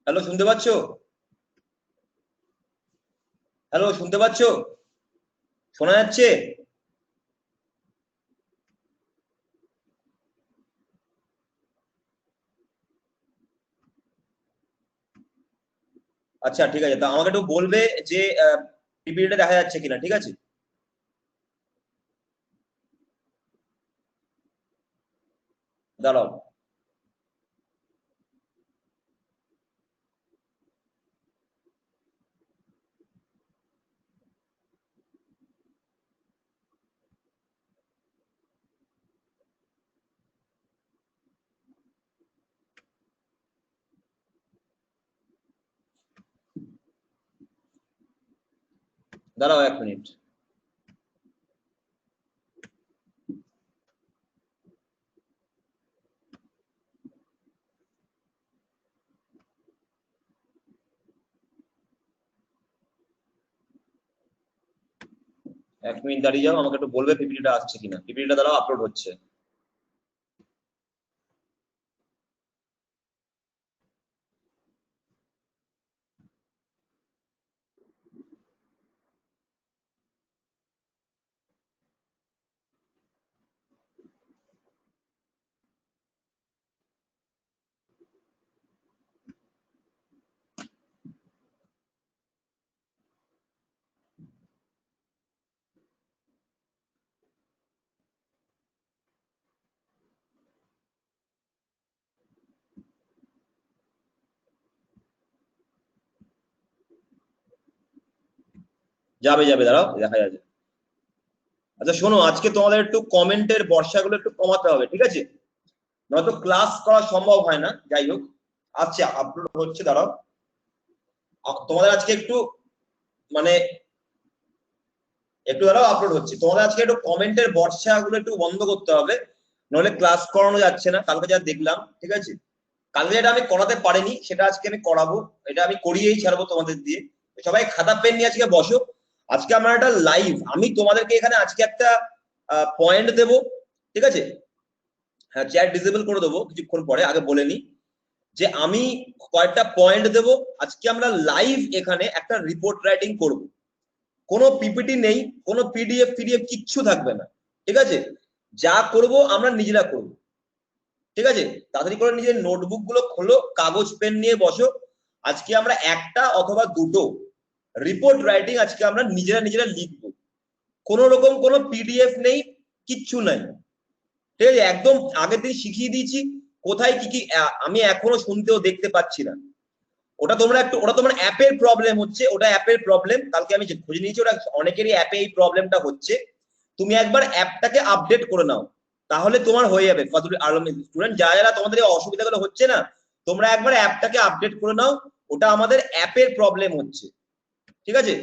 Hello, শুনতে পাচ্ছো? Hello, শুনতে পাচ্ছো? শোনা যাচ্ছে? আচ্ছা, ঠিক আছে, তা আমাকে একটু বলবে যে পিপিটিটা দেখা যাচ্ছে কিনা, ঠিক আছে? দাঁড়াও। দাঁড়াও 1 মিনিট। এক মিনিট দাঁড়িয়ে যাও, আমাকে একটু বলবে পিপিটিটা আসছে কিনা। পিপিটিটা দাঁড়াও, আপলোড হচ্ছে। যাবে যাবে, দাঁড়াও, দেখা যাচ্ছে। আচ্ছা শোনো, আজকে তোমাদের একটু কমেন্টের বর্ষাগুলো একটু কমাতে হবে, ঠিক আছে? নয়তো ক্লাস করা সম্ভব হয় না। যাই হোক, আচ্ছা আপলোড হচ্ছে, দাঁড়াও। তোমাদের আজকে একটু মানে একটু দাঁড়াও, আপলোড হচ্ছে। তোমাদের আজকে একটু কমেন্টের বর্ষাগুলো একটু বন্ধ করতে হবে, নইলে ক্লাস করানো যাচ্ছে না। কালকে যা দেখলাম, ঠিক আছে? কালকে যেটা আমি করাতে পারিনি সেটা আজকে আমি করাবো। এটা আমি করিয়েই ছাড়বো তোমাদের দিয়ে। সবাই খাতা পেন নিয়ে আজকে বসো। আজকে আমার একটা লাইভ, আমি তোমাদেরকে এখানে আজকে একটা পয়েন্ট দেব, ঠিক আছে? হ্যাঁ, চ্যাট ডিসেবল করে দেবো কিছুক্ষণ পরে, আগে বলে নি যে আমি কয়েকটা পয়েন্ট দেব। আজকে আমরা লাইভ এখানে একটা রিপোর্ট রাইটিং করব। কোনো পিপিটি নেই, কোনো পিডিএফ পিডিএফ কিচ্ছু থাকবে না, ঠিক আছে? যা করব আমরা নিজেরা করব, ঠিক আছে? তাড়াতাড়ি করে নিজের নোটবুক গুলো খোলো, কাগজ পেন নিয়ে বসো। আজকে আমরা একটা অথবা দুটো রিপোর্ট রাইটিং আজকে আমরা নিজেরা নিজেরা লিখবো। কোন রকম কোনো পিডিএফ নেই, কিচ্ছু নাই, ঠিক আছে? একদম আগের দিন শিখিয়ে দিয়েছি কোথায় কি কি আমি এখনো শুনতেও দেখতে পাচ্ছি না। ওটা তোমার অ্যাপের প্রবলেম হচ্ছে, ওটা অ্যাপের প্রবলেম। কালকে আমি খুঁজে নিয়েছি, ওটা অনেকেরই অ্যাপে এই প্রবলেমটা হচ্ছে। তুমি একবার অ্যাপটাকে আপডেট করে নাও, তাহলে তোমার হয়ে যাবে। স্টুডেন্ট যারা যারা তোমাদের এই অসুবিধাগুলো হচ্ছে না, তোমরা একবার অ্যাপটাকে আপডেট করে নাও। ওটা আমাদের অ্যাপের প্রবলেম হচ্ছে, ঠিক আছে?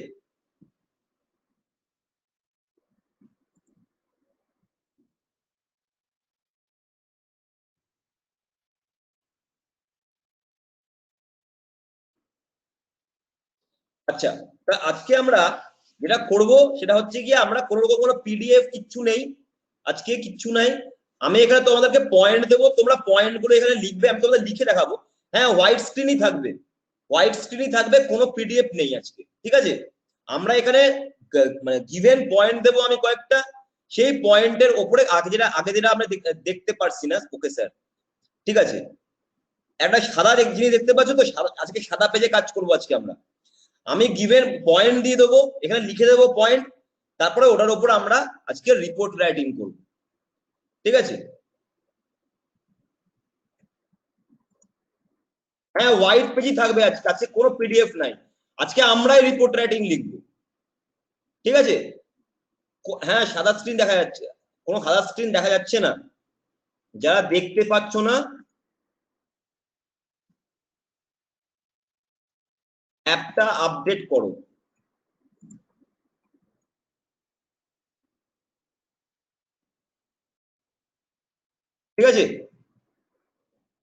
আচ্ছা, তা আজকে আমরা যেটা করব সেটা হচ্ছে কি, আমরা কোনো রকম কোনো পিডিএফ কিচ্ছু নেই, আজকে কিচ্ছু নাই। আমি এখানে তোমাদেরকে পয়েন্ট দেবো, তোমরা পয়েন্ট গুলো এখানে লিখবে, আমি তোমাদের লিখে দেখাবো। হ্যাঁ, হোয়াইট স্ক্রিনই থাকবে, হোয়াইট স্ক্রিনই থাকবে, কোনো পিডিএফ নেই আজকে, ঠিক আছে? আমরা এখানে মানে গিভেন পয়েন্ট দেবো আমি কয়েকটা। সেই পয়েন্টের ওপরে আগে যেটা আমরা দেখতে পারছি না, ওকে স্যার, ঠিক আছে? একটা সাদা জিনিস দেখতে পাচ্ছ তো, আজকে সাদা পেজে কাজ করবো আজকে আমরা। আমি গিভেন পয়েন্ট দিয়ে দেবো, এখানে লিখে দেবো পয়েন্ট, তারপরে ওটার উপর আমরা আজকে রিপোর্ট রাইটিং করব, ঠিক আছে? হ্যাঁ, হোয়াইট পেজই থাকবে আজকে, আজকে কোনো পিডিএফ নাই। আজকে আমরাই রিপোর্ট রাইটিং লিখবো, ঠিক আছে? হ্যাঁ, সাদা স্ক্রিন দেখা যাচ্ছে। কোনো সাদা স্ক্রিন দেখা যাচ্ছে না, যারা দেখতে পাচ্ছ না অ্যাপটা আপডেট করো, ঠিক আছে?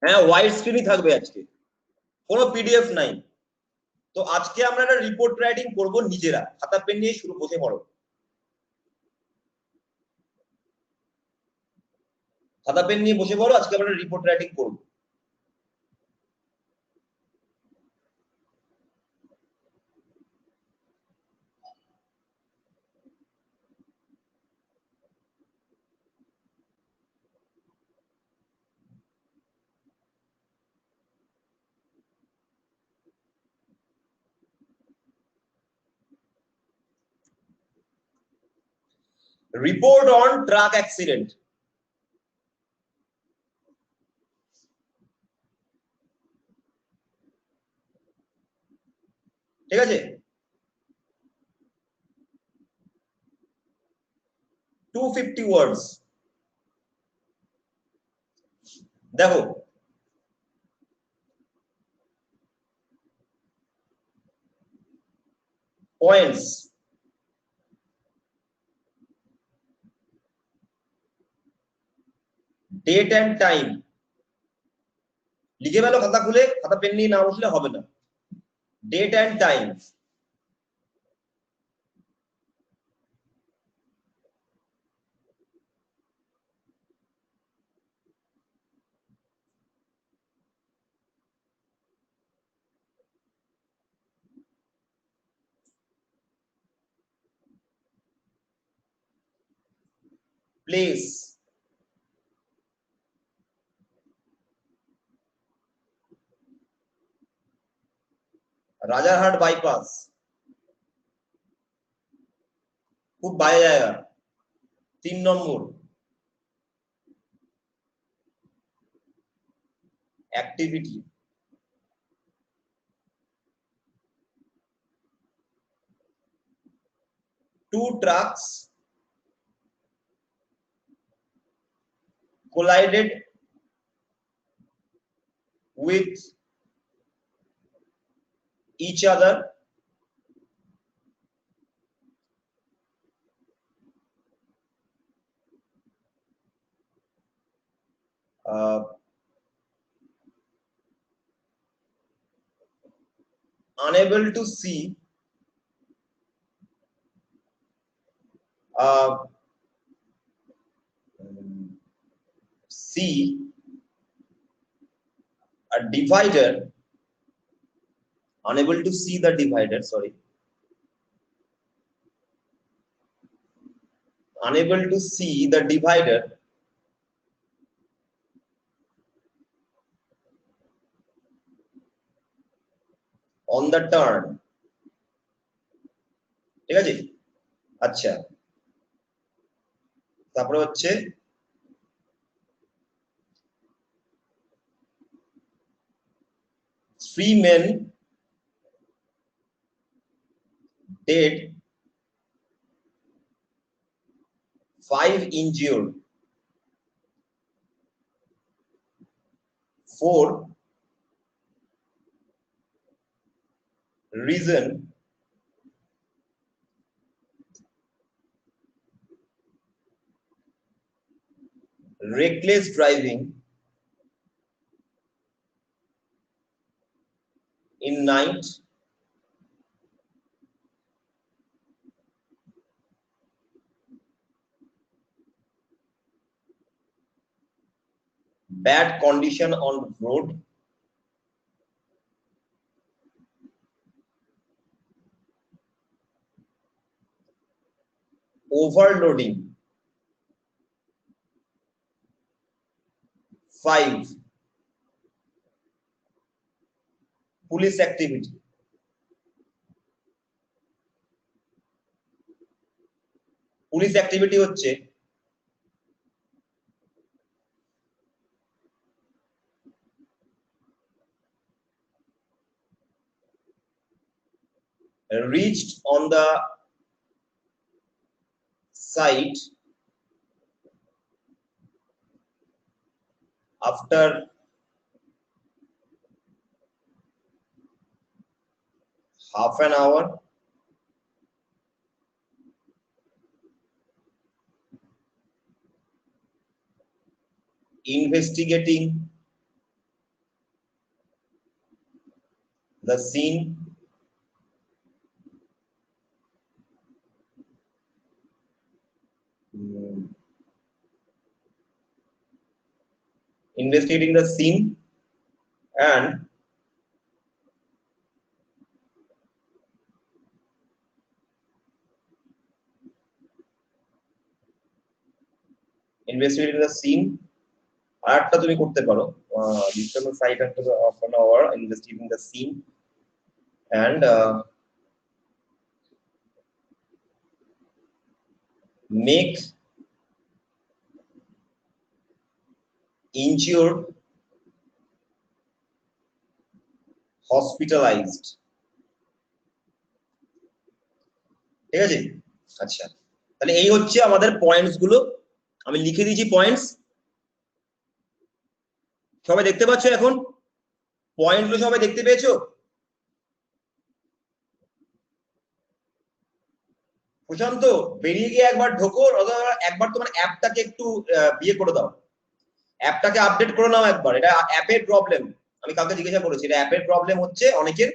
হ্যাঁ, হোয়াইট স্ক্রিনই থাকবে আজকে, কোনো পিডিএফ নাই। তো আজকে আমরা একটা রিপোর্ট রাইটিং করব নিজেরা, খাতা পেন নিয়ে শুরু, বসে পড়ো। খাতা পেন নিয়ে বসে পড়ো, আজকে আমরা রিপোর্ট রাইটিং করবো। Report on truck accident. ঠিক আছে, 250 ওয়ার্ডস। দেখো পয়েন্টস, ডেট অ্যান্ড টাইম লিখে ফেলো, খাতা খুলে, খাতা পেন নিয়ে না বসলে হবে না। Date and time, place, Rajarhat bypass, খুব বাজে জায়গা। 3 number, activity, two trucks collided with each other unable to see a divider, unable to see the divider, sorry, unable to see the divider on the turn। ঠিক আছে, আচ্ছা, তারপরে হচ্ছে three men dead, 5 injured, 4 reason reckless driving in night, bad condition on road, overloading, 5 police activity। Police activity হচ্ছে reached on the site after half an hour, investigating the scene, investigating the scene and investigating the scene। আর একটা তুমি করতে পারো, reach on the site after half an hour, investigating the scene and make injured hospitalized। ঠিক আছে, আচ্ছা তাহলে এই হচ্ছে আমাদের পয়েন্টস গুলো, আমি লিখে দিয়েছি পয়েন্টস, সবাই দেখতে পাচ্ছ এখন পয়েন্ট গুলো, সবাই দেখতে পেয়েছো? প্রশান্ত বেরিয়ে গিয়ে একবার ঢোকো, অথবা একবার তোমার অ্যাপটাকে একটু বিয়ে করে দাও, অ্যাপটাকে আপডেট করে নাও একবার, এটা অ্যাপের প্রবলেম। আমি কালকে জিজ্ঞাসা করেছি, এটা অ্যাপের প্রবলেম হচ্ছে অনেকের,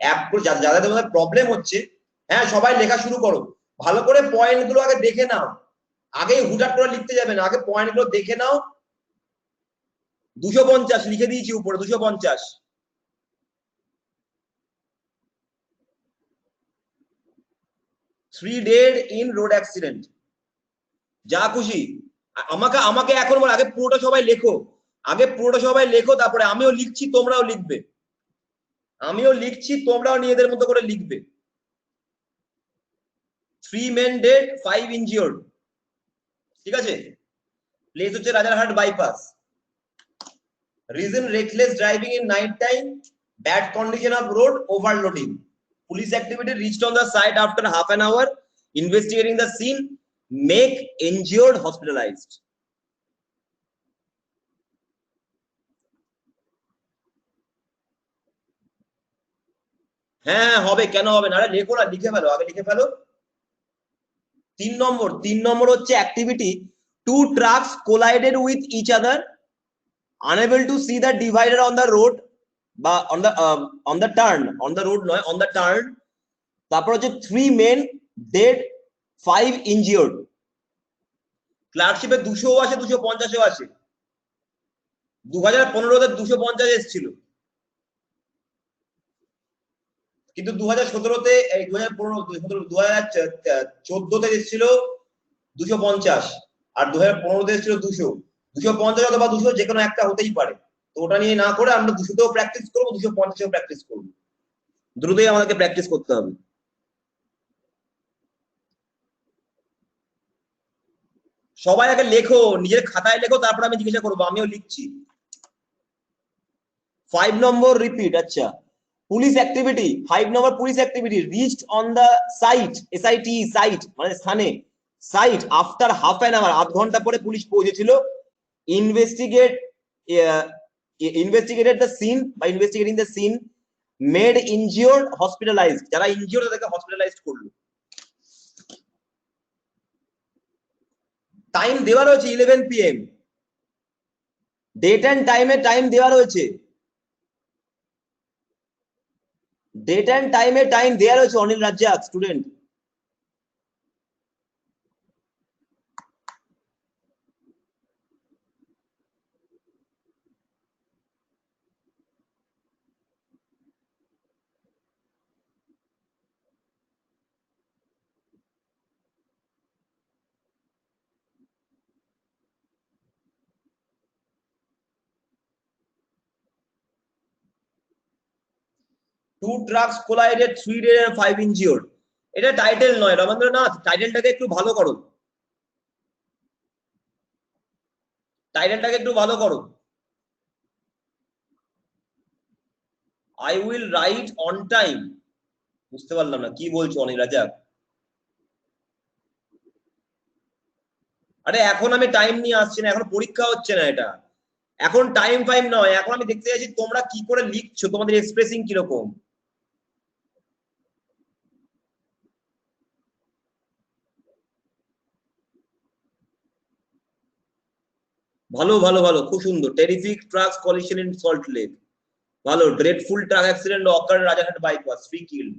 অ্যাপ যাদের তোমাদের প্রবলেম হচ্ছে। হ্যাঁ সবাই লেখা শুরু করো, ভালো করে পয়েন্ট গুলো আগে দেখে নাও, আগে হুটহাট করে লিখতে যাবে না, আগে পয়েন্ট গুলো দেখে নাও। 250 লিখে দিয়েছি উপরে, 250। Three dead in road accident, যা খুশি আমাকে আমাকে এখন বল, আগে পুরোটা সবাই লেখো, আগে পুরোটা সবাই লেখো, তারপরে আমিও লিখছি তোমরাও লিখবে, আমিও লিখছি তোমরাও নিজেদের মতো করে লিখবে। 3 men dead 5 injured, ঠিক আছে। প্লেস হচ্ছে Rajarhat bypass. Reason reckless driving in night time, bad condition of road, overloading. Police activity reached on the site after half an hour, investigating the scene, make injured hospitalised. হ্যাঁ হবে, কেন হবে না, লেখো না, লিখে ফেলো, আগে লিখে ফেলো। 3 নম্বর হচ্ছে activity, two trucks collided with each other, unable to see the divider on the road বা on the turn, on the road নয়, on the turn। তারপর হচ্ছে 3 men dead 5 injured। ক্লার্কশিপে 200 আসে, 250 আসে, 2015-তে 250 এসেছিল, কিন্তু 2017-তে, এই 2014-তে এসেছিল 250, আর 2015-তে এসেছিল 200। 250 অথবা 200 যে কোনো একটা হতেই পারে, তো ওটা নিয়ে না করে আমরা 200-তেও প্র্যাকটিস করবো, 250-এও প্র্যাকটিস করবো, দ্রুতই আমাদেরকে প্র্যাকটিস করতে হবে। সবাই আগে লেখো, নিজের খাতায় লেখো, তারপর আমি জিজ্ঞাসা করবো, আমিও লিখছি। 5 নম্বর রিপিট, আচ্ছা police activity, 5 number police activity, reached on the site, SIT site মানে স্থানে, site after half an hour, আধ ঘন্টা পরে পুলিশ পৌঁছেছিল, ইনভেস্টিগেটেড দ্য সিন বা investigating the scene, made injured hospitalised, যারা ইনজিওর্ড তাদেরকে হসপিটালাইজড করলো। টাইম দেওয়া রয়েছে 11 PM, ডেট অ্যান্ড টাইমে টাইম দেওয়া রয়েছে, ডেট অ্যান্ড টাইমে টাইম দেওয়া রয়েছে। Anil Razzak student, two trucks collided 3 dead and 5 injured। এটা টাইটেল নয় রবীন্দ্রনাথ, টাইটেলটাকে একটু ভালো করো, টাইটেলটাকে একটু ভালো করো। I will write on time, বুঝতে পারলাম না কি বলছো অনিল রাজ্জাক। আরে এখন আমি টাইম নিয়ে আসছি না, এখন পরীক্ষা হচ্ছে না, এটা এখন টাইম ফাইম নয়, এখন আমি দেখতে চাইছি তোমরা কি করে লিখছো, তোমাদের এক্সপ্রেসিং কিরকম। ভালো ভালো ভালো, খুব সুন্দর। Terrific trucks collision in Salt Lake, ভালো। Dreadful truck accident occur Rajarhat bypass, 3 killed।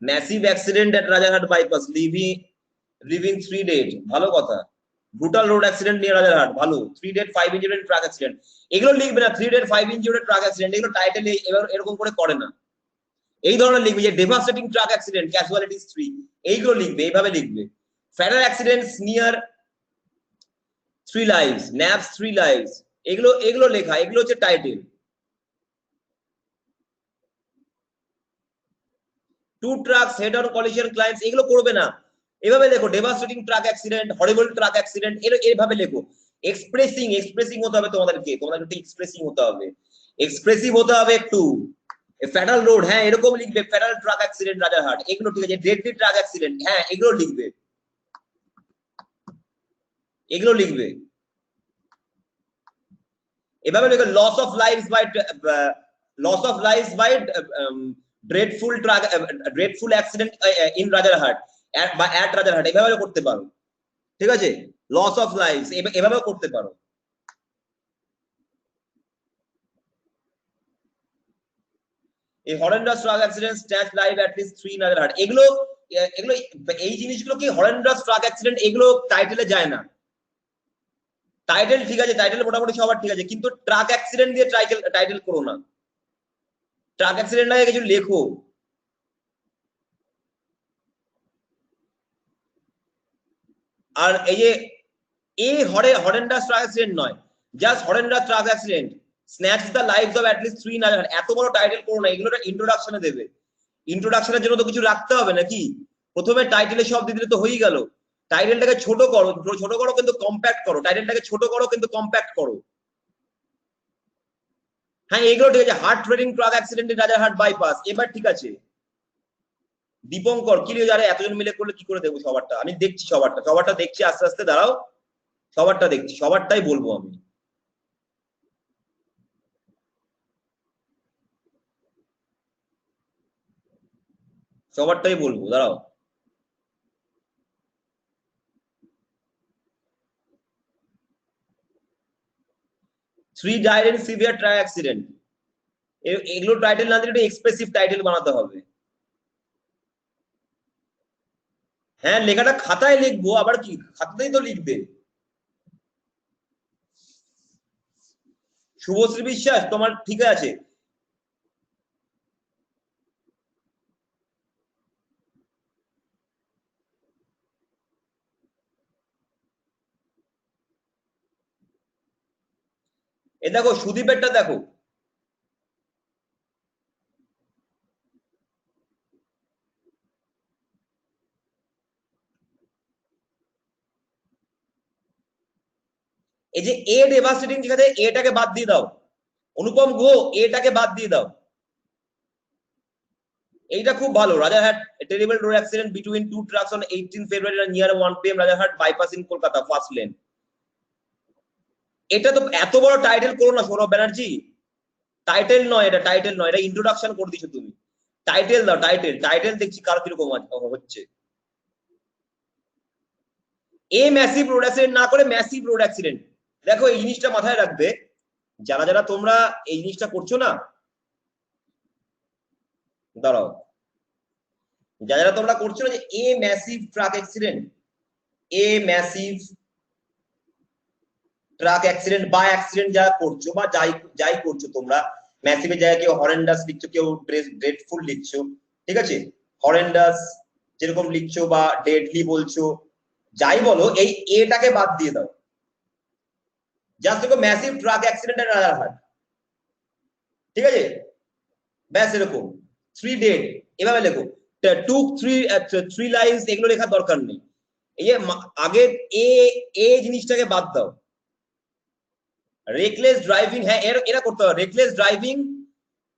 Massive accident at Rajarhat bypass, leaving 3 dead, ভালো কথা। ব্রুটাল রোড অ্যাক্সিডেন্ট নিয়ে রাজারহাট, ভালো। 3 dead 5 injured ট্রাক অ্যাক্সিডেন্ট, এগুলো লিখবে না। 3 dead 5 injured ট্রাক অ্যাক্সিডেন্ট, এগুলো টাইটেল এবার এরকম করে করে না, এই ধরনের লিখবে যে ডেভাস্টেটিং ট্রাক অ্যাক্সিডেন্ট, ক্যাজুয়ালিটিস 3, এইগুলো লিখবে, এইভাবে লিখবে। Fatal accidents near 3 lives, nabs 3 lives, এগুলো এগুলো লেখা, এগুলো হচ্ছে title. Two trucks head on collision claims, এগুলো করবে না। এভাবে লেখো, devastating truck accident, horrible truck accident, এইভাবে লেখো। এক্সপ্রেসিং হতে হবে তোমাদেরকে, তোমাদের একটু এক্সপ্রেসিং হতে হবে, এক্সপ্রেসিভ হতে হবে একটু। ফেডারাল রোড, হ্যাঁ এরকম লিখবে, ফেডারাল ট্রাক অ্যাক্সিডেন্ট রাজারহাট, এগুলো ঠিক আছে। ডেডলি ট্রাক অ্যাক্সিডেন্ট, হ্যাঁ এগুলো লিখবে, এগুলো লিখবে। এভাবে লিখবে, loss of lifes by dreadful accident in Rajarhat বা অ্যাট রাজারহাট, এভাবে করতে পারো, ঠিক আছে। লস অফ লাইফস এভাবেও করতে পারো। এই horrendous truck accident snatch live at least 3 in Rajarhat, এগুলো এই জিনিসগুলো কি হরেন্ডাস ট্রাক অ্যাক্সিডেন্ট, এগুলো টাইটেলে যায় না। টাইটেল ঠিক আছে, টাইটেল মোটামুটি সবার ঠিক আছে, কিন্তু ট্রাক অ্যাক্সিডেন্ট দিয়ে টাইটেল করো না, ট্রাক অ্যাক্সিডেন্ট আগে কিছু লেখো। আর এই যে হরেন্ডাস ট্রাক অ্যাক্সিডেন্ট নয়, just horrendous truck accident snatch the lives of at least 3 in Rajarhat, এত বড় টাইটেল করো না, এগুলো ইন্ট্রোডাকশনে দেবে। ইন্ট্রোডাকশনের জন্য তো কিছু রাখতে হবে নাকি, প্রথমে টাইটেলে সব দিয়ে দিলে তো হয়েই গেল। টাইটেলটাকে ছোট করো, ছোট করো কিন্তু কম্প্যাক্ট করো, টাইটেলটাকে ছোট করো কিন্তু কম্প্যাক্ট করো। হ্যাঁ এগুলো ঠিক আছে, heart trading truck accident in Rajarhat bypass, এবার ঠিক আছে। দীপঙ্কর কি লিখে, যারা এতজন মিলে করলে কি করে দেবো সবারটা, আমি দেখছি সবারটা দেখছি, আস্তে আস্তে দাঁড়াও, সবারটা দেখছি, সবারটাই বলবো আমি। সবারটাই বলবো, দাঁড়াও। Three died in severe truck accident, এগুলো টাইটেল না দিলে এক্সপ্রেসিভ টাইটেল বানাতে হবে। হ্যাঁ লেখাটা খাতায় লিখবো, আবার কি খাতাতেই তো লিখবে। শুভশ্রী বিশ্বাস তোমার ঠিক আছে, এ দেখো সুদীপেরটা দেখো, এই যে এ ডেভাস্টেটিং, ঠিক আছে, এটাকে বাদ দিয়ে দাও। অনুপম গুহ, এটাকে বাদ দিয়ে দাও। এইটা খুব ভালো, Rajarhat terrible road accident between two trucks on 18 February near 1 PM Rajarhat bypass in Kolkata first lane. এটা তো এত বড় টাইটেল করো না সৌরভ ব্যানার্জি, টাইটেল নয় এটা, টাইটেল নয় এটা, ইন্ট্রোডাকশন করে দিছো তুমি। টাইটেল দাও, টাইটেল দেখছি কার কিরকম হচ্ছে। এ ম্যাসিভ রোড অ্যাক্সিডেন্ট না করে ম্যাসিভ রোড অ্যাক্সিডেন্ট। দেখো এই জিনিসটা মাথায় রাখবে, যারা যারা তোমরা এই জিনিসটা করছো না, দাঁড়াও, যারা যারা তোমরা করছো না যে a massive truck accident, a massive truck accident বা অ্যাক্সিডেন্ট যারা করছো বা যাই করছো তোমরা, ম্যাসিভের জায়গায় কেউ হরেন্ডাস লিখছো, কেউ ড্রেডফুল লিখছো, ঠিক আছে, হরেন্ডাস যেরকম লিখছো বা ডেডলি বলছো, যাই বলো, এই এটাকে বাদ দিয়ে দাও, জাস্ট দেখো ম্যাসিভ ট্রাক অ্যাক্সিডেন্ট এর রাজারহাট, ঠিক আছে, ব্যাস এরকম। 3 ডেড এভাবে লেখো, টুক 3 লাইভস, এগুলো লেখার দরকার নেই। এই যে আগে এ জিনিসটাকে বাদ দাও। রেকলেস ড্রাইভিং, হ্যাঁ এরা করতে হবে, reckless driving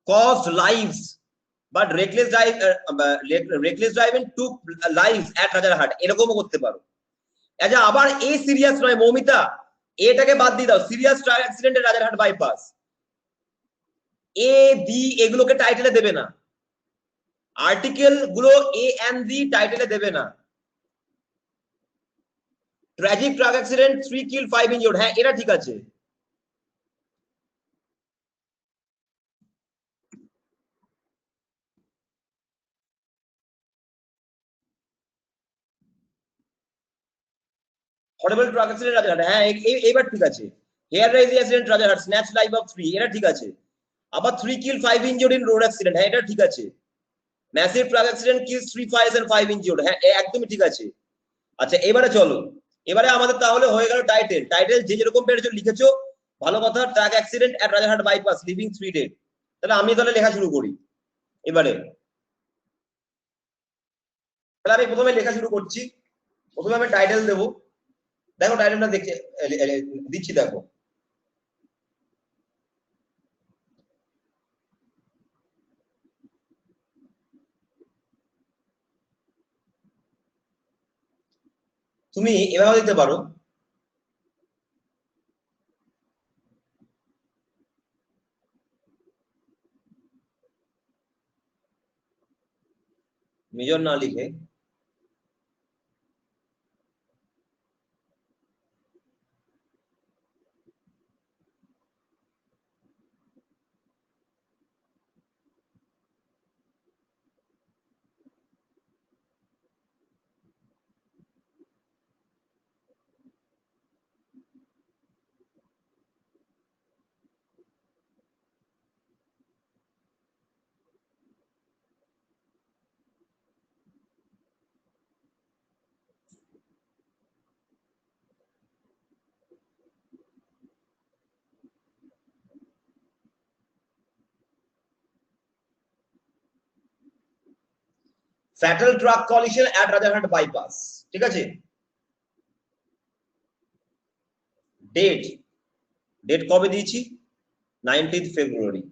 cost lives, but reckless driving took lives at Rajarhat, এরকমও করতে পারো। আচ্ছা আবার এ সিরিয়াস নয় মৌমিতা, এটাকে বাদ দিয়ে দাও, সিরিয়াস ট্রাক অ্যাক্সিডেন্টে রাজারহাট বাইপাস, এ বি এগুলোকে টাইটেলে দেবে না, আর্টিকেল গুলো এ এন্ড বি টাইটেলে দেবে না। Tragic truck accident 3 kill 5 injured, হ্যাঁ এটা ঠিক আছে। হরিবল ট্রাক অ্যাক্সিডেন্ট রাজারহাট, হ্যাঁ এইবার ঠিক আছে। Hair raising accident Rajarhat, snatch life of 3, এটা ঠিক আছে। আবার 3 kill 5 injured in road accident, হ্যাঁ এটা ঠিক আছে। Massive truck accident kills 3 fires and 5 injured, হ্যাঁ একদমই ঠিক আছে। আচ্ছা এবারে চলো, এবারে আমাদের তাহলে হয়ে গেল টাইটেল, যে যেরকম পেরেছো লিখেছো, ভালো কথা। Truck accident at Rajarhat bypass leaving 3 dead, তাহলে আমি তাহলে লেখা শুরু করি এবারে। তাহলে আমি প্রথমে লেখা শুরু করছি, প্রথমে আমি টাইটেল দেবো, দেখো টাইটেলটা দেখে দিচ্ছি, দেখো তুমি এভাবে দিতে পারো, মেজর না লিখে fatal truck collision at Rajarhat bypass, ঠিক আছে। ডেট, ডেট কবে দিয়েছি? 19 ফেব্রুয়ারি।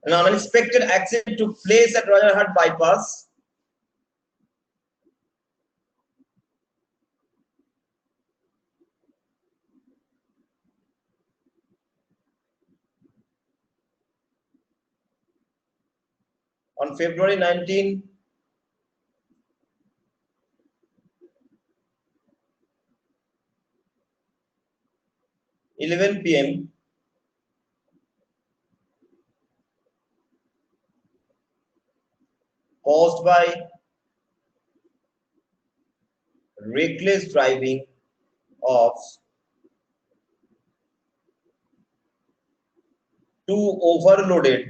An unexpected accident took place at Rajarhat bypass on February 19, 11 p.m. caused by reckless driving of two overloaded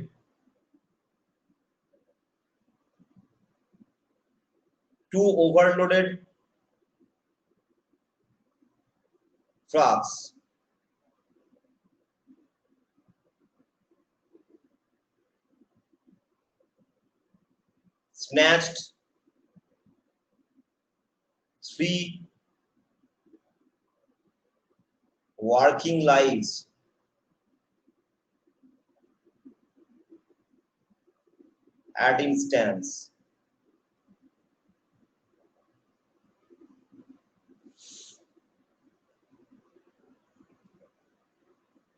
trucks snatched 3 working lives at instance.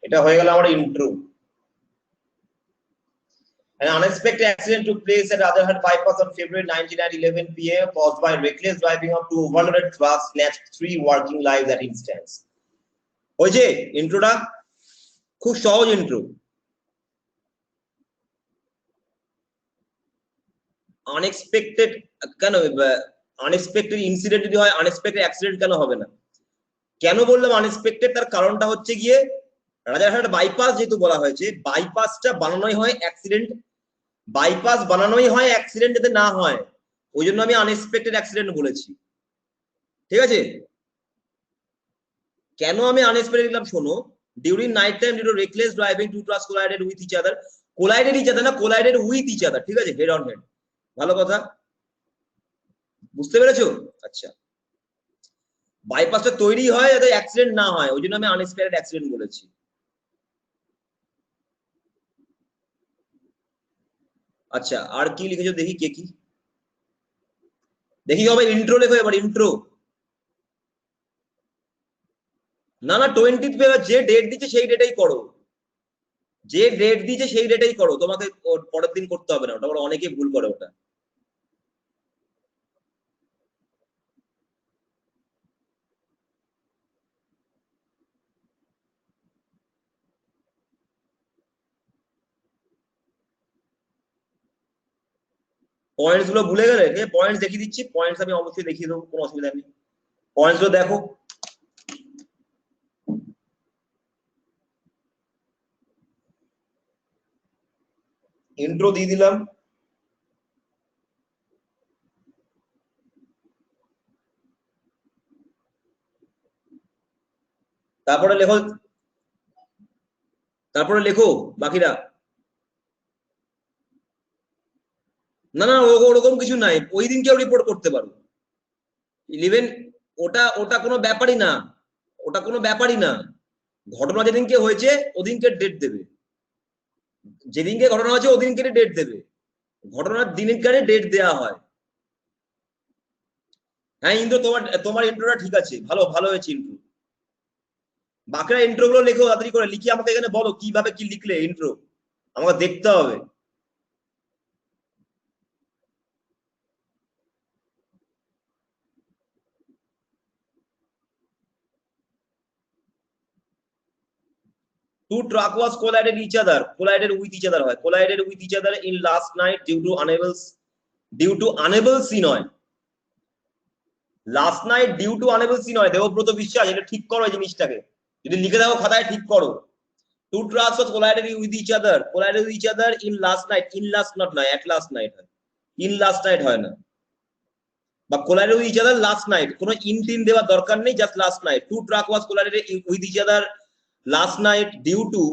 এটা হয়ে গেল আমার intro. An unexpected accident took place at Rajarhat bypass on February 19 at 11 p.m. caused by reckless driving of two overloaded trucks snatched 3 working lives at instance. ওই যে ইন্ট্রোটা খুব সহজ intro. Unexpected কেন, unexpected incident যদি হয় আনএক্সপেক্টেড অ্যাক্সিডেন্ট কেন হবে না? কেন বললাম আনএক্সপেক্টেড, তার কারণটা হচ্ছে গিয়ে রাজারহাট বাইপাস যেহেতু বলা হয়েছে, বাইপাসটা বানানোই হয় অ্যাক্সিডেন্ট, বাইপাস বানানোই হয় অ্যাক্সিডেন্ট যাতে না হয়, ওই জন্য আমি আনএক্সপেক্টেড অ্যাক্সিডেন্ট বলেছি, ঠিক আছে। কেন আমি আনএক্সপেক্টেড লিখলাম শোনো, during night time due to reckless driving two trucks collided with each other, collided each other না, কোলাইডেড উইথ ইচ আদার, ঠিক আছে, হেড অন হেড। ভালো কথা, বুঝতে পেরেছো? আচ্ছা, বাইপাসটা তৈরি হয় যাতে অ্যাক্সিডেন্ট না হয়, ওই জন্য আমি আনএক্সপেক্টেড অ্যাক্সিডেন্ট বলেছি। আচ্ছা, আর কি লিখেছো দেখি, কে কি দেখি, হবে ইন্ট্রো লেখো এবার, ইন্ট্রো। না না, 20th পেপার যে ডেট দিচ্ছে সেই ডেটেই করো, যে ডেট দিচ্ছে সেই ডেটেই করো, তোমাকে পরের দিন করতে হবে না, ওটা অনেকে ভুল করে ওটা। পয়েন্টস গুলো ভুলে গেলে, পয়েন্টস দেখিয়ে দিচ্ছি, পয়েন্টস আমি অবশ্যই দেখিয়ে দেবো, কোনো অসুবিধা নেই। পয়েন্টস গুলো দেখো, ইন্ট্রো দিয়ে দিলাম, তারপরে লেখো, তারপরে লেখো বাকিরা। না না, ওরকম কিছু নাই, ওই দিন কেউ রিপোর্ট করতে পারো 11, ওটা ওটা কোনো ব্যাপারই না, ওটা কোনো ব্যাপারই না। ঘটনা যেদিনকে হয়েছে ওদিনকে ডেট দেবে, যেদিনকে ঘটনা হয়েছে ওদিনকে ডেট দেবে, ঘটনার দিনকারে ডেট দেওয়া হয়। হ্যাঁ ইন্দ্র, তোমার তোমার ইন্ট্রোটা ঠিক আছে, ভালো ভালো হয়েছে ইন্ট্রো। বাকিরা ইন্ট্রো গুলো লেখো তাড়াতাড়ি করে, লিখে আমাকে এখানে বলো কিভাবে কি লিখলে ইন্ট্রো, আমাকে দেখতে হবে। Two truck was collided each other, collided with each other, collided with each other in last night due to unable see নয়, last night due to unable see নয়, দেবব্রত বিশ্বাস, এটা ঠিক করো এই জিনিসটাকে, যদি লিখে দাও খাতায় ঠিক করো। Two trucks was collided with each other, collided with each other in last night, in last not নয়, এট লাস্ট নাইট হয়, ইন লাস্ট নাইট হয় না, বা collided with each other last night, কোনো ইন টিন দেওয়ার দরকার নেই, just last night. Two truck was collided with each other last night due to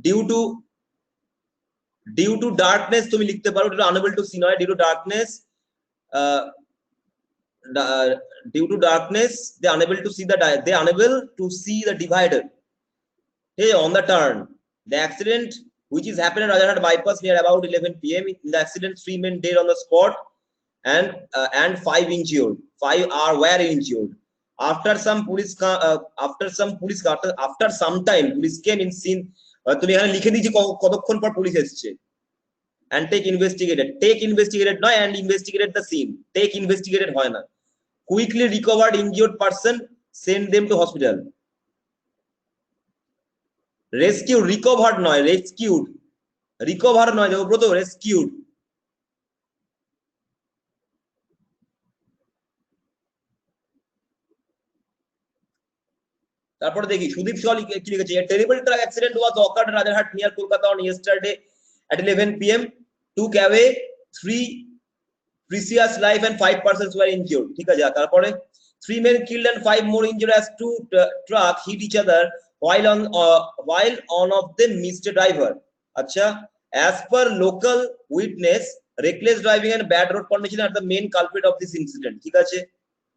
due to due to darkness, তুমি লিখতে পারো, due to unable two C নয়, due to darkness, due to darkness they unable to see the divider, hey, on the turn. The accident which is happened at Rajarhat bypass near about 11 p.m. In the accident 3 men dead on the spot and 5 injured, 5 were injured. After some time police came in scene, তুমি এখানে লিখে দিয়েছি কতক্ষণ পর police এসেছে, and take investigated নয়, and investigated the scene, take investigated হয় না, quickly recovered injured person, send them to hospital. Rescued, recovered নয়, rescued, recover নয়, দেবব্রত, rescued। তারপরে দেখি সুদীপ সল কি লিখেছে, a terrible truck accident was occurred at Rajarhat near Kolkata on yesterday at 11 p.m. took away 3 precious life and 5 persons were injured, ঠিক আছে। তারপরে 3 men killed and 5 more injured as 2 trucks hit each other while on of them missed a driver, আচ্ছা। as per local witness reckless driving and bad road condition are the main culprit of this incident, ঠিক আছে,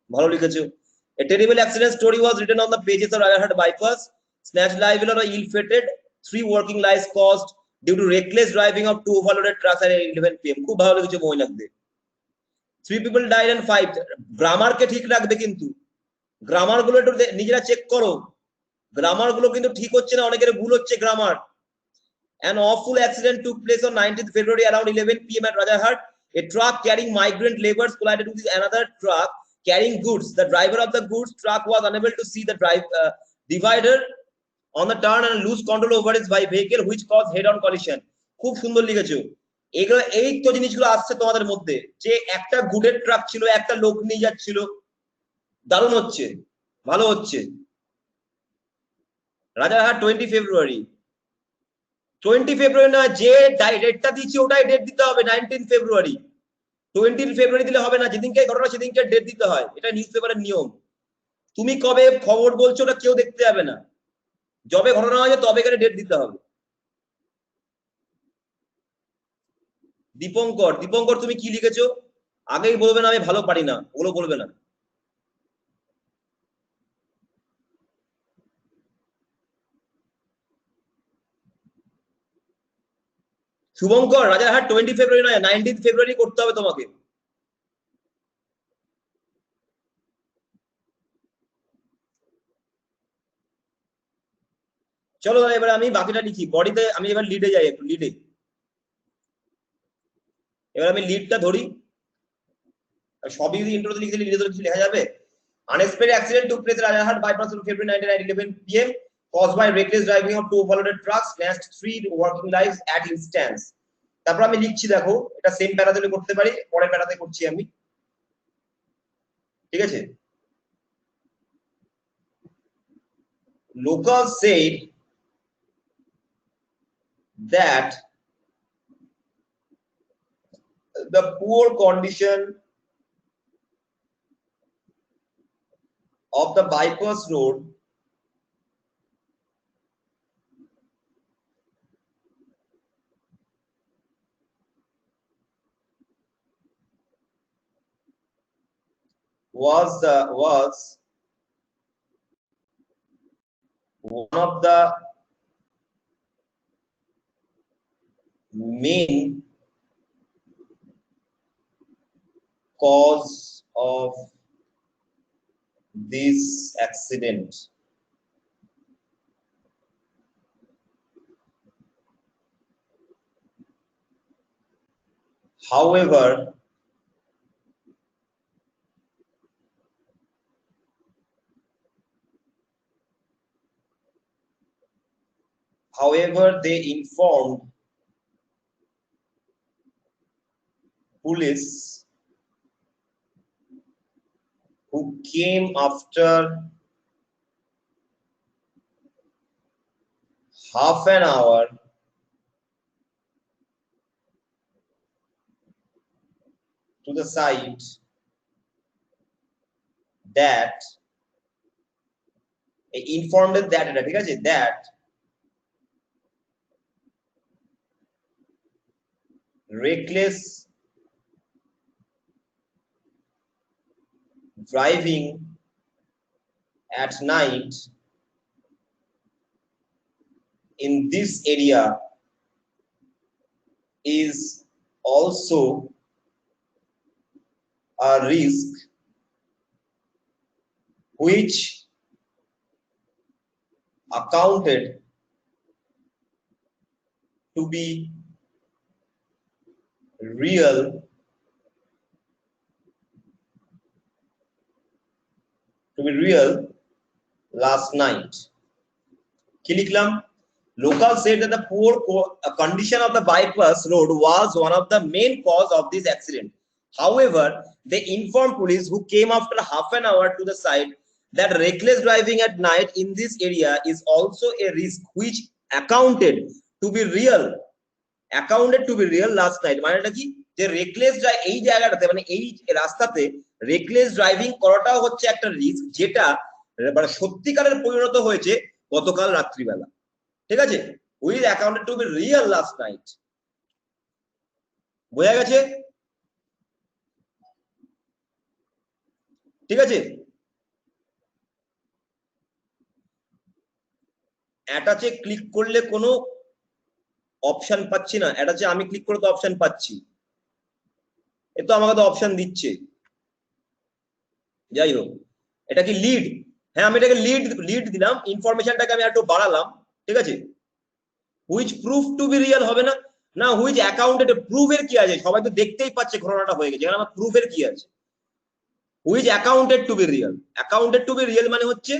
ভালো লিখেছো। A terrible accident story was written on the pages of Rajarhat bypass, snatched life or ill-fated, 3 working lives caused due to reckless driving of 2 overloaded trucks at 11 p.m. খুব ভালো লিখেছো মহিলাদের। 3 people died and 5, grammar কে ঠিক রাখবে, কিন্তু grammar গুলো একটু নিজেরা চেক করো, গ্রামার গুলো কিন্তু ঠিক হচ্ছে না, অনেকের ভুল হচ্ছে grammar. An awful accident took place on 19th February around 11 p.m. at Rajarhat. A truck carrying migrant laborers collided with another truck carrying goods. The driver of the goods truck was unable to see the divider on the turn and lose control over his vehicle, which caused head-on collision. খুব সুন্দর লিখেছো, এগুলো এই তো জিনিসগুলো আসছে তোমাদের মধ্যে, যে একটা গুডের ট্রাক ছিল, একটা লোক নিয়ে যাচ্ছিল, দারুণ হচ্ছে, ভালো হচ্ছে। রাজারহাট 20 ফেব্রুয়ারি, 20 ফেব্রুয়ারি না, যে ডেটটা দিচ্ছি ওটাই ডেট দিতে হবে, 19 ফেব্রুয়ারি, 20 ফেব্রুয়ারি দিলে হবে না, যেদিনকে ঘটনা সেদিনকে ডেট দিতে হয়, এটা নিউজ পেপারের নিয়ম। তুমি কবে খবর বলছো ওটা কেউ দেখতে যাবে না, যবে ঘটনা হয়েছে তবে এখানে ডেট দিতে হবে। দীপঙ্কর, দীপঙ্কর তুমি কি লিখেছো? আগেই বলবে না আমি ভালো পারি না, ওগুলো বলবে না। শুভঙ্কর, রাজারহাট 20 ফেব্রুয়ারি নয়, 19 ফেব্রুয়ারি করতে হবে তোমাকে। চলো এবার আমি বাকিটা লিখি। বডিতে আমি এবার লিডে যাই, একটু লিডে। এবার আমি লিডটা ধরি। সবই যদি ইন্ট্রোতে লিখে দিলে লিডে ধরে কিছু লেখা যাবে? Unexpected accident took place at Rajarhat bypass on February 19, 11 p.m. caused by reckless driving of two overloaded trucks, snatched 3 working lives at instance. তারপর আমি লিখছি, দেখো এটা সেম প্যারাতে করতে পারি, পরের প্যারাতে করছি আমি, ঠিক আছে? Locals said that the poor condition of the bypass road was one of the main cause of this accident. However, they informed police who came after half an hour to the site that informed that, ঠিক আছে, that reckless driving at night in this area is also a risk which accounted to be real last night. কি লিখলাম? Locals said that the poor condition of the bypass road was one of the main cause of this accident. However, they informed police who came after half an hour to the site that reckless driving at night in this area is also a risk which accounted to be real last night. মানেটা কি? যে reckless এই জায়গাটাতে, মানে এই রাস্তাতে reckless driving করাটাও হচ্ছে একটা রিস্ক, যেটা মানে সত্যিকারের পরিণত হয়েছে গতকাল রাত্রিবেলা, ঠিক আছে? With accounted to be real last night. বোঝা গেছে? ঠিক আছে। অ্যাটাচে ক্লিক করলে কোনো অপশন পাচ্ছি না। অ্যাটাচে আমি ক্লিক করে তো অপশন পাচ্ছি, এ তো আমাকে তো অপশন দিচ্ছে। যাই হোক, এটা কি লিড? হ্যাঁ, আমি এটাকে লিড দিলাম, ইনফরমেশনটাকে আমি একটু বাড়ালাম, ঠিক আছে? Which proof to be real হবে না? না, হুইচ অ্যাকাউন্টেড, প্রুফের কি আছে? সবাই তো দেখতেই পাচ্ছে ঘটনাটা হয়ে গেছে, এখানে আমার প্রুফের কি আছে? Which accounted to be real. Accounted to be real মানে হচ্ছে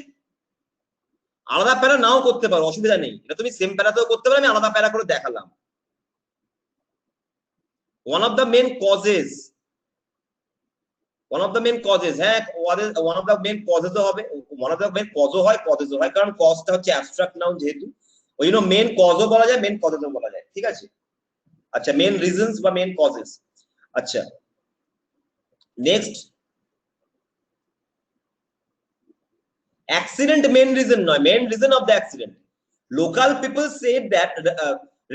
আলাদা প্যারা নাও করতে পারো, অসুবিধা নেই, এটা তুমি সেম প্যারাতেও করতে পারো, আমি আলাদা প্যারা করে দেখালাম। One of the main causes, one of the main causes, হ্যাঁ ওয়ান অফ দ্য মেন কজেসও হবে, ওয়ান অফ দ্য মেন কজও হয়, কজেসও হয়, কারণ কজটা হচ্ছে অ্যাবস্ট্রাক্ট নাউন যেহেতু, ওই জন্য মেন কজও বলা যায়, মেন কজেসও বলা যায়, ঠিক আছে? আচ্ছা, মেন রিজনস বা মেন কজেস। আচ্ছা, নেক্সট, অ্যাক্সিডেন্ট মেন রিজন নয়, main reason of the accident. local people said that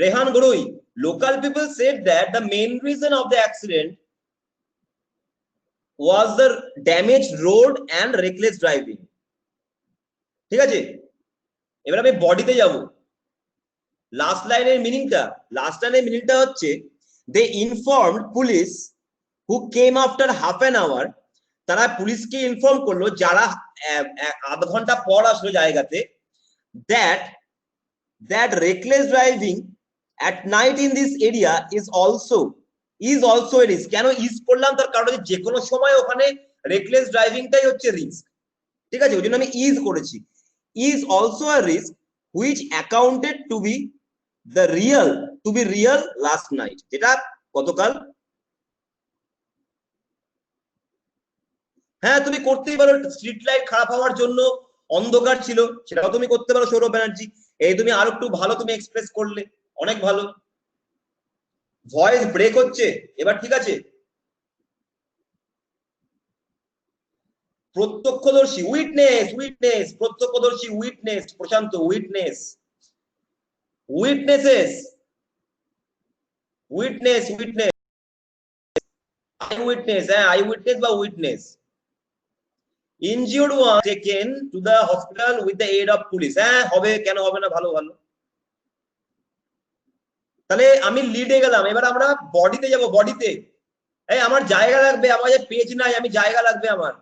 Rehan Goroi, local people said that the main reason of the accident was the damaged road and reckless driving. ঠিক আছে, এবার আমি বডিতে যাব। Last লাইনের মিনিংটা হচ্ছে they informed police who came after half an hour, তারা পুলিশকে ইনফর্ম করলো যারা আধ ঘন্টা পর আসলো জায়গাতে, that reckless driving at night in this area is also a risk. কেন ইজ করলাম, তার কারণ যে কোনো সময় ওখানে রেকলেস ড্রাইভিংটাই হচ্ছে রিস্ক। ঠিক আছে, ওই জন্য আমি ইজ করেছি। is also a risk which accounted to be real last night, যেটা গতকাল। হ্যাঁ, তুমি করতেই পারো, স্ট্রিট লাইট খারাপ হওয়ার জন্য অন্ধকার ছিল, সেটাও তুমি করতে পারো সৌরভ ব্যানার্জি। এই তুমি আরো একটু ভালো তুমি এক্সপ্রেস করলে, অনেক ভালো। ভয়েস ব্রেক হচ্ছে, এবার ঠিক আছে। প্রত্যক্ষদর্শী, উইটনেস, প্রত্যক্ষদর্শী, উইটনেস, প্রশান্ত, উইটনেস, আই উইটনেস বা witness. injured one taken to the hospital with the aid of police, হ্যাঁ হবে, কেন হবে না, ভালো ভালো। তাহলে আমি লিডে গেলাম, এবার আমরা বডিতে যাব। বডিতে এই আমার জায়গা লাগবে, আমার যে পেজ নাই, আমি জায়গা লাগবে আমার।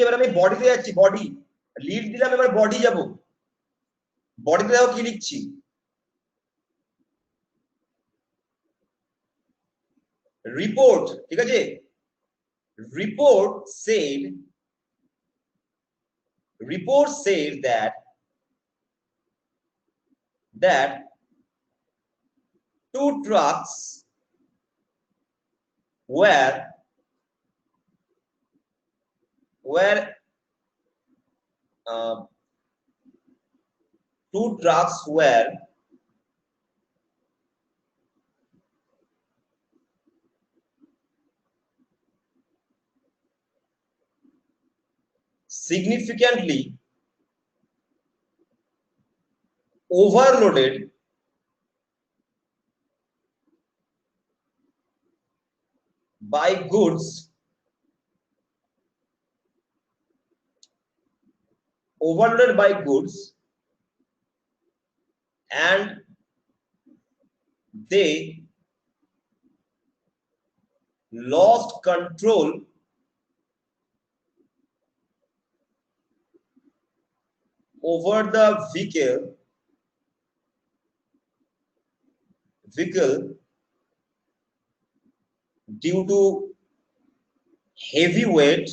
এবার আমি বডিতে যাচ্ছি, বডি লিড দিলাম, এবার বডি যাব। বডিতে যাও, কি লিখছি, রিপোর্ট। ঠিক আছে, report said that two trucks were significantly overloaded by goods and they lost control over the vehicle due to heavy weight,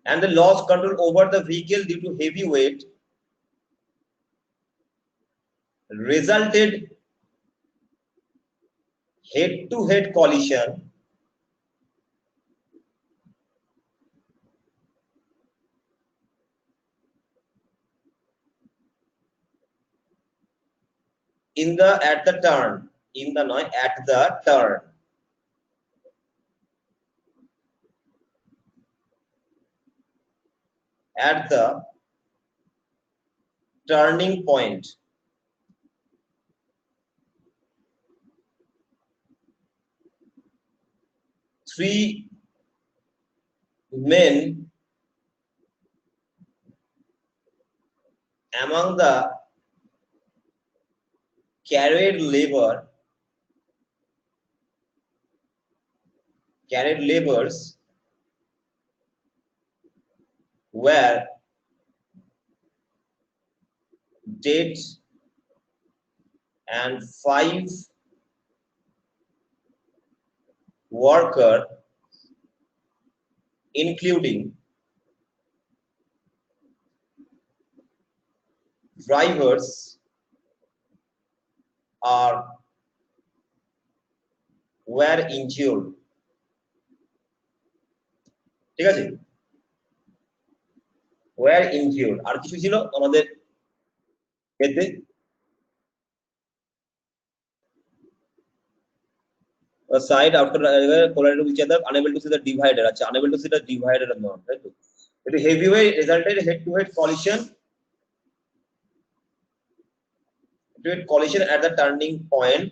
and the lost control over the vehicle due to heavy weight resulted head-to-head collision at the turn at the turning point. Three men among the carried laborers were dead and 5 workers, including drivers, were injured. ঠিক আছে, were injured। আর কিছু ছিল আমাদের পেতে a side after collided with each other, unable to see the divider. আচ্ছা, unable to see the divider or not, তাই তো? It heavyweight resulted head to head collision at the turning point.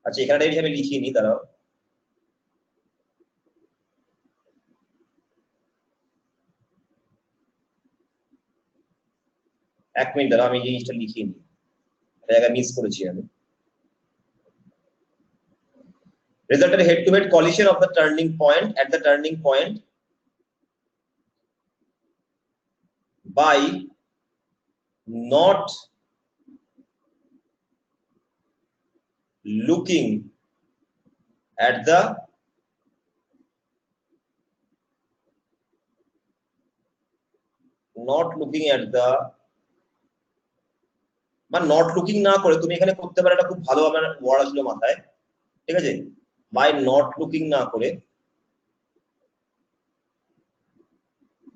আচ্ছা, এখানে আমি লিখিনি, দাঁড়াও। এক মিনিট দাঁড়াও, আমি জিনিসটা লিখিনি, জায়গা মিস করেছি আমি। Resulted head to head collision of the turning point at the turning point by not looking at the বা নট লুকিং না করে তুমি এখানে করতে পারো, এটা খুব ভালো আমার ওয়ার্ড আসলো মাথায়, ঠিক আছে? বাই নট লুকিং না করে,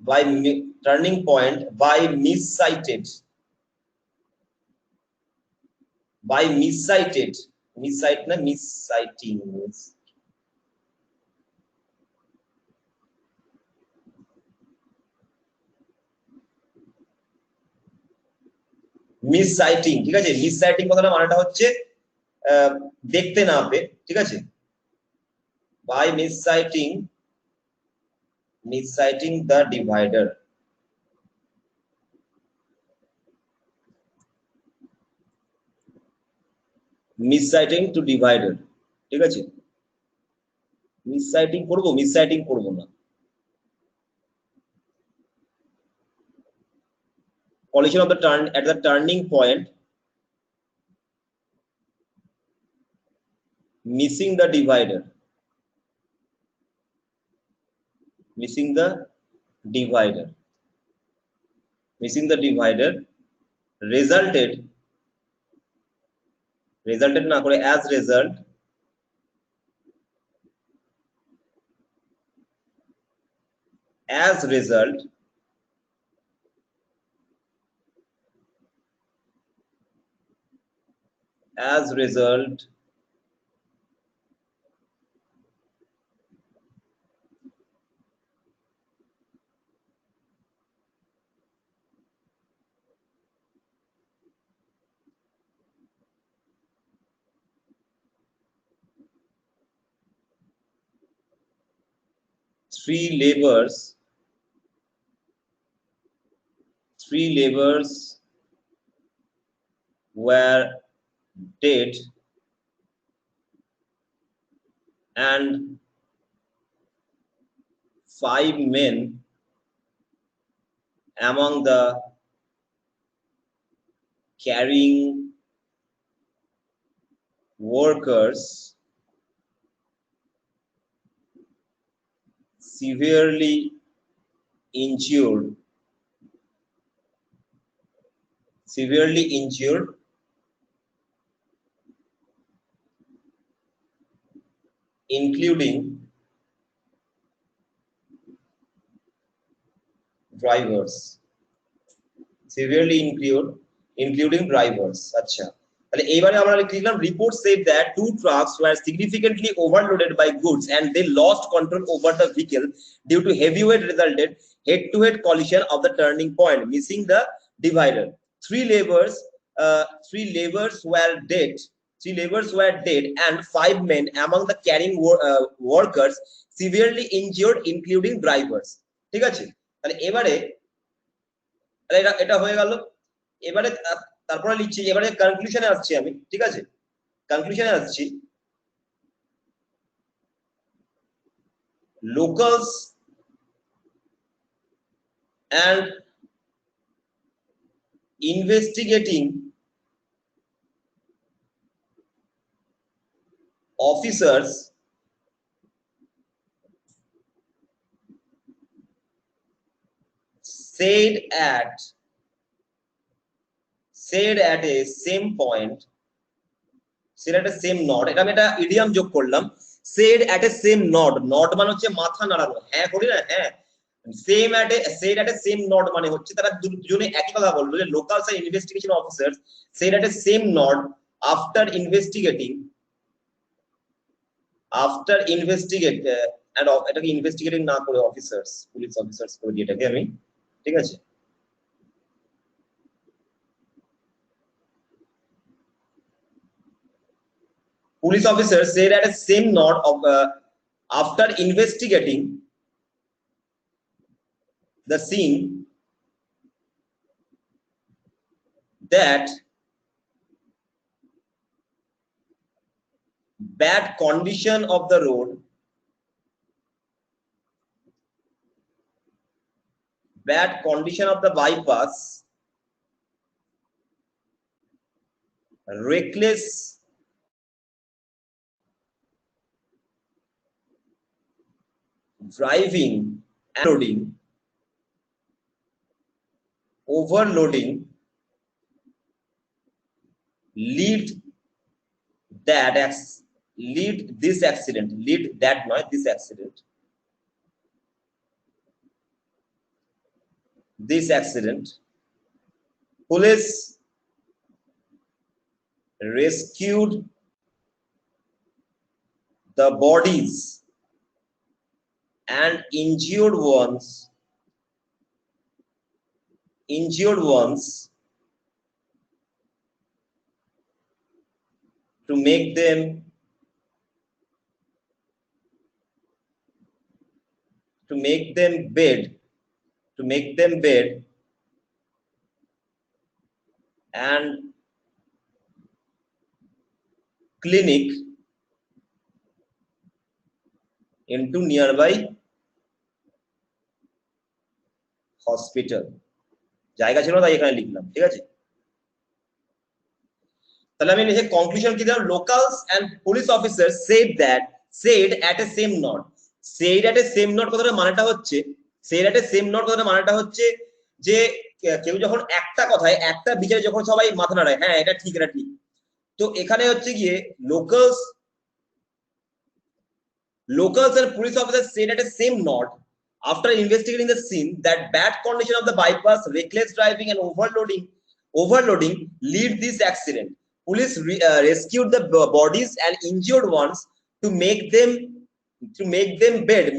বাই টার্নিং পয়েন্ট, বাই মিসসাইটেড, মিসসাইট না মিসসাইটিং, মিসসাইটিং, ঠিক আছে? মিসসাইটিং কথাটা মানেটা হচ্ছে দেখতে না পেয়ে, ঠিক আছে? By missighting the divider, missighting to divider, ঠিক আছে? মিসসাইটিং করবো না। collision of the turn at the turning point, missing the divider, resulted না করে as result three laborers were dead and 5 men among the carrying workers severely injured, including drivers, আচ্ছা, তাহলে এইবারে আমরা লিখলাম report said that 2 trucks were significantly overloaded by goods and they lost control over the vehicle due to heavy weight resulted head to head collision of the turning point, missing the divider. 3 laborers were dead and 5 men among the carrying workers severely injured including drivers, ঠিক আছে? তাহলে এবারে এটা হয়ে গেল। এবারে তারপরে লিখছি, এবারে কনক্লুশনে আসছি আমি, ঠিক আছে? কনক্লুশনে আসছি। locals and investigating officers said at a same point, said at a same nod, এটা আমি একটা ইডিয়াম যোগ করলাম, said at a same nod, nod মানে হচ্ছে মাথা নাড়ানো, হ্যাঁ করি না, হ্যাঁ, Same at a same nod মানে হচ্ছে তারা দুজনে একই কথা বললো যে locals and investigation officers said at a same nod after investigating and এটাকে ইনভেস্টিগেটিং না করে অফিসার্স পুলিশ অফিসার্স করে দিয়ে এটাকে আমি ঠিক আছে police officers said at a same nod of after investigating the scene that bad condition of the road, bad condition of the bypass, reckless driving and loading, overloading lead this accident. Police rescued the bodies and injured ones to make them bed and clinic into nearby hospital. জায়গা ছিল তাই এখানে লিখলাম ঠিক আছে তাহলে আমি লিখে কনক্লুশন কি দিলাম locals and police officers said at a same nod কথাটার মানেটা হচ্ছে যে কেউ যখন একটা কথায় একটা বিচারে যখন সবাই মাথা নাড়ায় হ্যাঁ এটা ঠিক তো এখানে হচ্ছে গিয়ে locals and police officers said at a same nod after investigating the scene that bad condition of the bypass, reckless driving and overloading lead this accident. Police rescued the bodies and injured ones to make them bed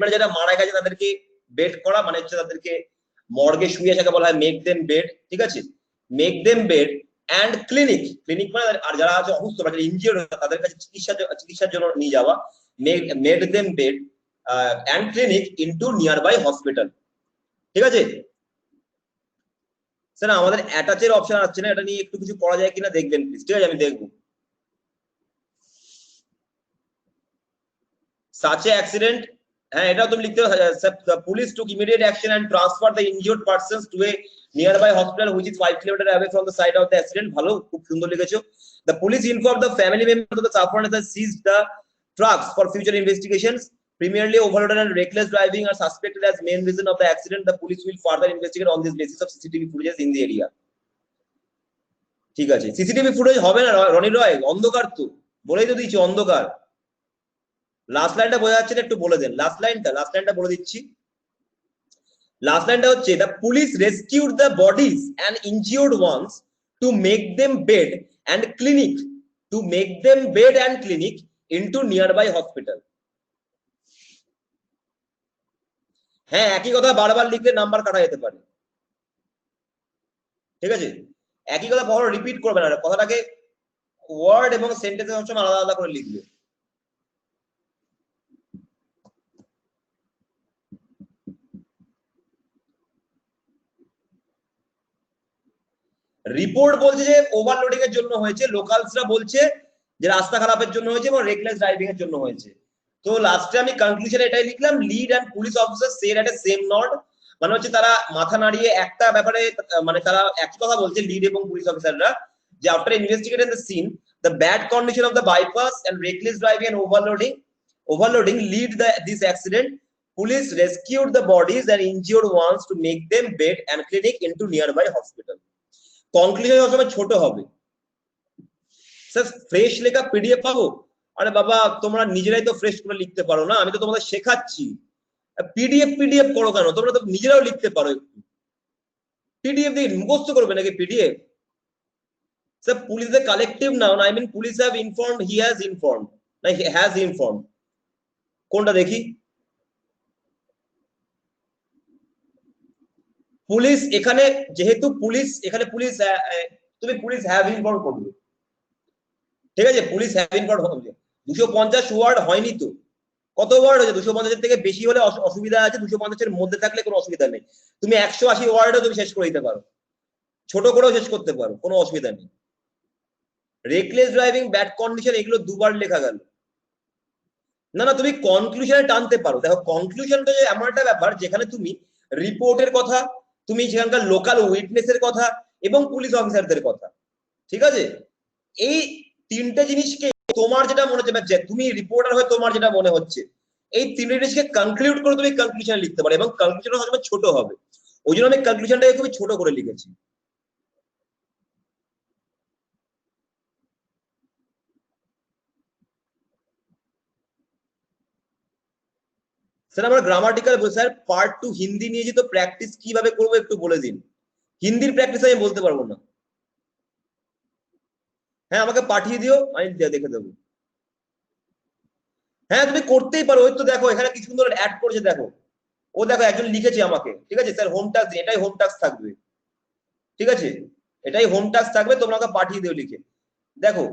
মানে যারা মারা গেছে তাদেরকে bed করা মানে হচ্ছে তাদেরকে মর্গে শুয়ে থাকা বলা হয় make them bed ঠিক আছে make them bed and clinic মানে আর যারা আছে অসুস্থ মানে ইনজিওর্ড তাদের কাছে চিকিৎসার জন্য নিয়ে যাওয়া made them bed and clinic into nearby hospital ঠিক আছে স্যার আমাদের অ্যাটাচের অপশন আসছে না এটা নিয়ে একটু কিছু করা যায় কিনা দেখবেন প্লিজ ঠিক আছে আমি দেখব such a accident হ্যাঁ এটাও তুমি লিখতে the police took immediate action and transferred the injured persons to a nearby hospital which is 5 km away from the site of the accident ভালো খুব সুন্দর লিখেছো the police informed the family members of the sufferer and seized the trucks for future investigations primarily overloaded and reckless driving are suspected as main reason of the accident the police will further investigate on this basis of CCTV footage in the area ঠিক আছে CCTV footage হবে না রনি রয় অন্ধকার তো বলেই তো দিচ্ছি অন্ধকার লাস্ট লাইনটা বোঝা যাচ্ছে না একটু বলে দেন লাস্ট লাইনটা বলে দিচ্ছি লাস্ট লাইনটা হচ্ছে the police rescued the bodies and injured ones to make them bed and clinic into nearby hospital হ্যাঁ একই কথা বারবার লিখলে নাম্বার কাটা যেতে পারে ঠিক আছে একই কথা কখনো রিপিট করবে না কথাটাকে ওয়ার্ড এবং সেন্টেন্সের সবসময় আলাদা আলাদা করে লিখবে রিপোর্ট বলছে যে ওভারলোডিং এর জন্য হয়েছে লোকালসরা বলছে যে রাস্তা খারাপের জন্য হয়েছে এবং রেকলেস ড্রাইভিং এর জন্য হয়েছে তো লাস্টে আমি কনক্লুশনে এটাই লিখলাম lead and police officer said at a same not মানে হচ্ছে তারা মাথা নাড়িয়ে একটা ব্যাপারে মানে তারা একই কথা বলছে লিড এবং পুলিশ অফিসাররা যে after investigating the scene the bad condition of the bypass and reckless driving and overloading lead this accident police rescued the bodies and injured ones to make them bed and clinic into nearby hospital conclusion সবসময় ছোট হবে sir fresh লেখা PDF পাবো আরে বাবা তোমরা নিজেরাই তো ফ্রেশ করে লিখতে পারো না আমি তো তোমাদের শেখাচ্ছি পিডিএফ পিডিএফ করো কেন? তোমরা তো নিজেরাও লিখতে পারো একটু। পিডিএফ দিয়ে মুখস্থ করবে নাকি PDF? Sir police a collective noun, I mean police have informed, he has informed, না হি হ্যাজ ইনফর্মড, কোনটা দেখি? পুলিশ এখানে, যেহেতু পুলিশ এখানে পুলিশ, তুমি পুলিশ হ্যাভ ইনফর্ম করবে, ঠিক আছে? পুলিশ হ্যাভ ইনফর্ম হবে। 250 ওয়ার্ড হয়নি তো, কত ওয়ার্ড হয়েছে? 250 থেকে বেশি হলে অসুবিধা আছে, 250 এর মধ্যে থাকলে কোনো অসুবিধা নেই। তুমি 180 ওয়ার্ডও তুমি শেষ করে দিতে পারো, ছোট করেও শেষ করতে পারো, কোনো অসুবিধা নেই। রেকলেস ড্রাইভিং, ব্যাড কন্ডিশন, এগুলো দুবার লেখা গেল। না না, তুমি কনক্লুশনে টানতে পারো। দেখো কনক্লুশনটা এমন একটা ব্যাপার যেখানে তুমি রিপোর্টের কথা, তুমি সেখানকার লোকাল উইটনেসের কথা এবং পুলিশ অফিসারদের কথা, ঠিক আছে? এই তিনটে জিনিসকে তোমার যেটা মনে হচ্ছে, তুমি রিপোর্টার হয়ে তোমার যেটা মনে হচ্ছে, এই তিনটে জিনিসকে কনক্লুড করে তুমি কনক্লুশন লিখতে পারো, এবং কনক্লুশনটা সবসময় ছোট হবে। ওই জন্য আমি কনক্লুশনটাকে খুবই ছোট করে লিখেছি। স্যার আমার গ্রামাটিক্যাল, স্যার পার্ট 2 হিন্দি নিয়েছি, তো প্র্যাকটিস কিভাবে করবো একটু বলে দিন। হিন্দির প্র্যাকটিস আমি বলতে পারবো না। হ্যাঁ আমাকে পাঠিয়ে দিও, আমি দেখে দেবো। হ্যাঁ তুমি করতেই পারো, ওই তো দেখো এখানে কি সুন্দর অ্যাড করেছে, দেখো ও দেখো একজন লিখেছে আমাকে, ঠিক আছে স্যার হোম টাস্ক, এটাই হোম টাস্ক থাকবে, ঠিক আছে? এটাই হোম টাস্ক থাকবে, তোমরা আমাকে পাঠিয়ে দিও লিখে। দেখো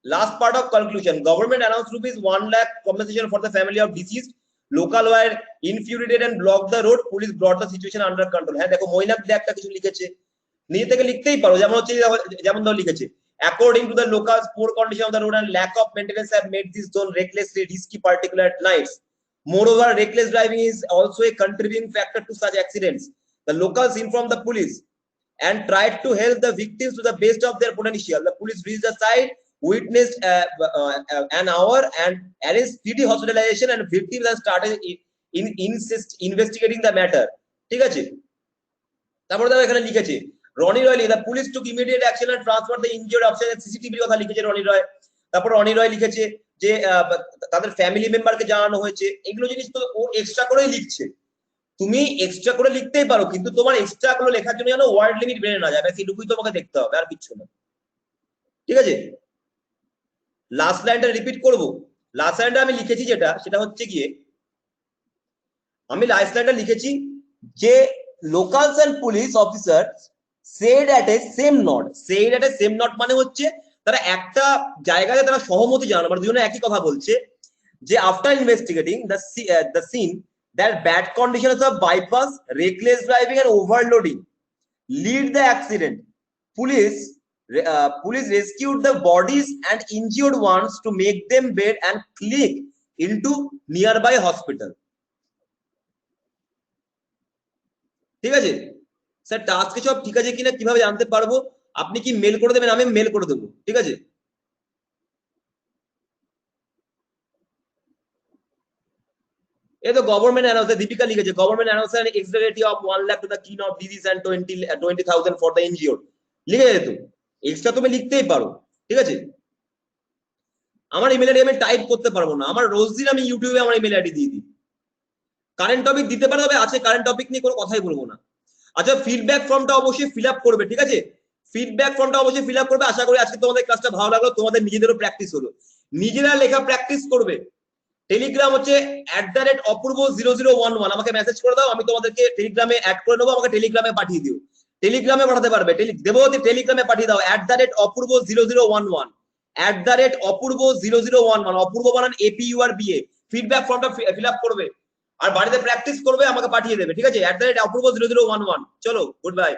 last part of conclusion, government announced rupees 1 lakh compensation for the family of deceased, local wire infuriated and blocked the road, police brought the situation under control। হ্যাঁ দেখো মৈনাক দে একটা কিছু লিখেছে, নিজে থেকে লিখতেই পারো, যেমন হচ্ছে যেমন ধর লিখেছে according to the locals poor condition of the road and lack of maintenance have made this zone recklessly risky particularly at nights, moreover reckless driving is also a contributing factor to such accidents, the locals informed the police and tried to help the victims to the best of their potential, the police reached the site, witnessed an hour and arranged speedy hospitalization and victims and started investigating the matter, ঠিক আছে? তারপরে দেখো এখানে লিখেছে রনি রয়, the police took immediate action and transferred the injured officer, CCTV কথা লিখেছে রনি রয়। তারপর রনি রয় লিখেছে যে তাদের ফ্যামিলি মেম্বারকে জানানো হয়েছে। এগুলো জিনিস তো ও এক্সট্রা করেই লিখছে, তুমি এক্সট্রা করে লিখতেই পারো, কিন্তু তোমার এক্সট্রা গুলো লেখার জন্য যেন ওয়ার্ড লিমিট বেড়ে না যায়, সেটুকুই তোমাকে দেখতে হবে, আর কিছু না, ঠিক আছে? লাস্ট লাইনটা রিপিট করব। লাস্ট লাইনটা আমি লিখেছি যেটা, সেটা হচ্ছে গিয়ে আমি লাস্ট লাইনটা লিখেছি যে locals and police officer said at a same note, said at a same note মানে হচ্ছে তারা একটা জায়গায় তারা সহমতি জানানো, মানে দুজনে একই কথা বলছে যে after investigating the scene that bad conditions of bypass, reckless driving and overloading lead the accident, police rescued the bodies and injured ones to make them bed and click into nearby hospital, ঠিক আছে? Sir টাস্কে সব ঠিক আছে কিনা কিভাবে জানতে পারবো? আপনি কি মেল করে দেবেন? আমি মেল করে দেবো, ঠিক আছে? এই তো গভর্নমেন্ট অ্যানাউন্স, দীপিকা লিখেছে government announce an extra of 1 lakh to the kin of disease and 20,000 for the injured, লিখে যেত। এক্সট্রা তুমি লিখতেই পারো, ঠিক আছে? আমার ইমেল আইডি আমি টাইপ করতে পারবো না, আমার রোজ দিন আমি ইউটিউবে আমার ইমেল আইডি দিয়ে দিই। কারেন্ট টপিক দিতে পারো, তবে আছে কারেন্ট টপিক নিয়ে কোনো কথাই বলবো না। আচ্ছা ফিডব্যাক ফর্মটা অবশ্যই ফিল আপ করবে, ঠিক আছে? ফিডব্যাক ফর্মটা অবশ্যই ফিল আপ করবে। আশা করি আজকে তোমাদের ক্লাসটা ভালো লাগলো, তোমাদের নিজেদেরও প্র্যাকটিস হলো, নিজেরা লেখা প্র্যাকটিস করবে। টেলিগ্রাম হচ্ছে @অপূর্ব0011, আমাকে মেসেজ করে দাও, আমি তোমাদেরকে টেলিগ্রামে অ্যাড করে নেবো, আমাকে টেলিগ্রামে পাঠিয়ে দিও। টেলিগ্রামে পাঠাতে পারবে, দেবতী টেলিগ্রামে পাঠিয়ে দাও @অপূর্ব0011, @অপূর্ব0011, অপূর্ব বানান APURBA। ফিডব্যাক ফর্মটা ফিল আপ করবে আর বাড়িতে প্র্যাকটিস করবে, আমাকে পাঠিয়ে দেবে, ঠিক আছে? @অপূর্ব0011। চলো গুড বাই।